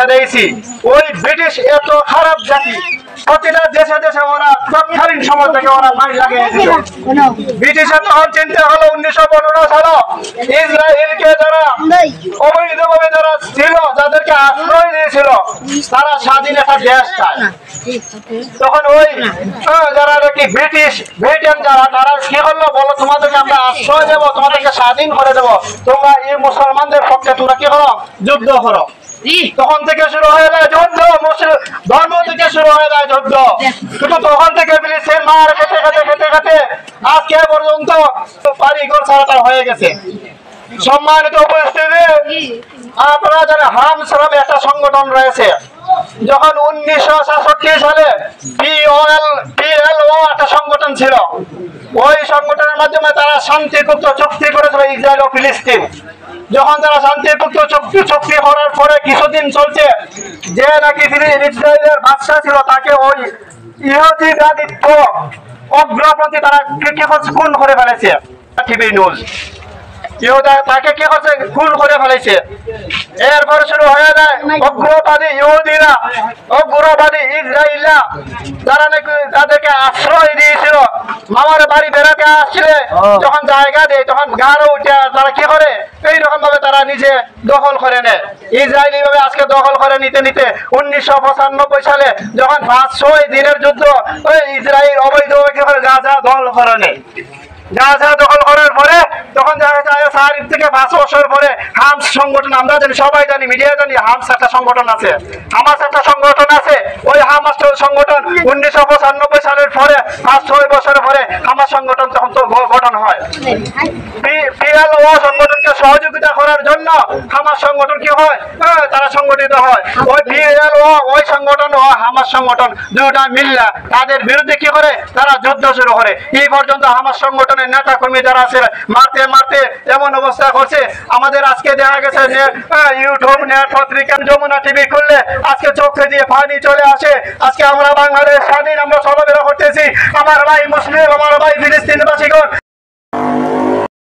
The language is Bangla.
শিক্ষা দিয়েছি। ওই ব্রিটিশ এত খারাপ জাতি, প্রতিটা দেশে দেশে ওরা তৎকালীন সময় থেকে ওরা মাইল লাগিয়ে দিল। ব্রিটিশের তখন চিন্তা হলো 1915 সালে ইসরায়েলকে যারা অবৈধভাবে যারা ছিল, যাদেরকে আশ্রয় দিয়েছিল, তারা স্বাধীন একটা দেশ চায়। তখন ওই যারা নাকি ব্রিটেন যারা, তারা কি করলো বলো, তোমাদেরকে আমরা আশ্রয় দেবো, তোমাদেরকে স্বাধীন করে দেবো, তোমরা এই মুসলমানদের পক্ষে তোমরা কি করো, যুদ্ধ করো। তখন থেকে শুরু হয়ে যায় যুদ্ধ, ধর্ম থেকে শুরু হয়ে যায় যুদ্ধ। কিন্তু তখন থেকে ফিলিস্তিন মার খেতে খেতে খেতে খেতে আজকে পর্যন্ত বাড়িঘর ছাড়া হয়ে গেছে। সম্মানিত উপস্থিতি, আপনারা জানেন হামাস নামে একটা সংগঠন রয়েছে। যখন 1966 সালে PLO একটা সংগঠন ছিল, ওই সংগঠনের মাধ্যমে তারা শান্তিপূর্ণ চুক্তি করেছিল ইসরায়েল ও ফিলিস্তিন। যখন তারা শান্তিপূর্ণ চুক্তি করার পরে কিছুদিন চলছে, যে নাকি ইসরায়েলের বাদশা ছিল, তাকে ওই ইহুদিবাদিত্ব অগ্রপন্থী তারা কি খুন করে ফেলেছে। টিভি নিউজ তাকে কি করছে, খুন করে ফেলেছে। এরপরে শুরু হয়ে যায় অগ্রবাদী ইহুদিরা, অগ্রবাদী ইসরায়েলরা, যারা নাকি তাদেরকে আশ্রয় দিয়েছিল, মামার বাড়ি বেড়াতে আসলে যখন জায়গা দেয়, তখন গাড়ো উঠে তারা কি করে, এইরকম ভাবে তারা নিজে দখল করে নেয়। ইসরায়েলি ভাবে আজকে দখল করে নিতে নিতে 1995 সালে যখন 500 দিনের যুদ্ধ, ওই ইসরায়েল অবৈধভাবে কি করে গাজা দখল করে নেয়। গাজা দখল করার পরে তখন দেখা যায় 4 থেকে 5 বছর পরে হামাস সংগঠন, আমরা জানি, সবাই জানি, মিডিয়া জানি, হামাস একটা সংগঠন আছে। ওই হামাস সংগঠন 1995 সালের পরে 5-6 বছর পরে হামাস সংগঠন তখন তো গঠন হয়। PLO সংগঠনকে সহযোগিতা করার জন্য হামাস সংগঠন কি হয়, তারা সংগঠিত হয়। ওই PLO, ওই সংগঠন ও হামাস সংগঠন দুটা মিল্লা তাদের বিরুদ্ধে কি করে, তারা যুদ্ধ শুরু করে। এই পর্যন্ত হামাস সংগঠনের নেতা কর্মী যারা আছে মারতে মারতে এমন অবস্থা করছে, আমাদের আজকে দেখা গেছে ইউটিউব, নেট, পত্রিকা, যমুনা টিভি খুললে আজকে চোখে দিয়ে পানি চলে আসে। আজকে আমরা বাংলাদেশ স্বাধীন, আমরা চলাফেরা করতেছি, আমার ভাই মুসলিম, আমার ভাই ফিলিস্তিনবাসীগণ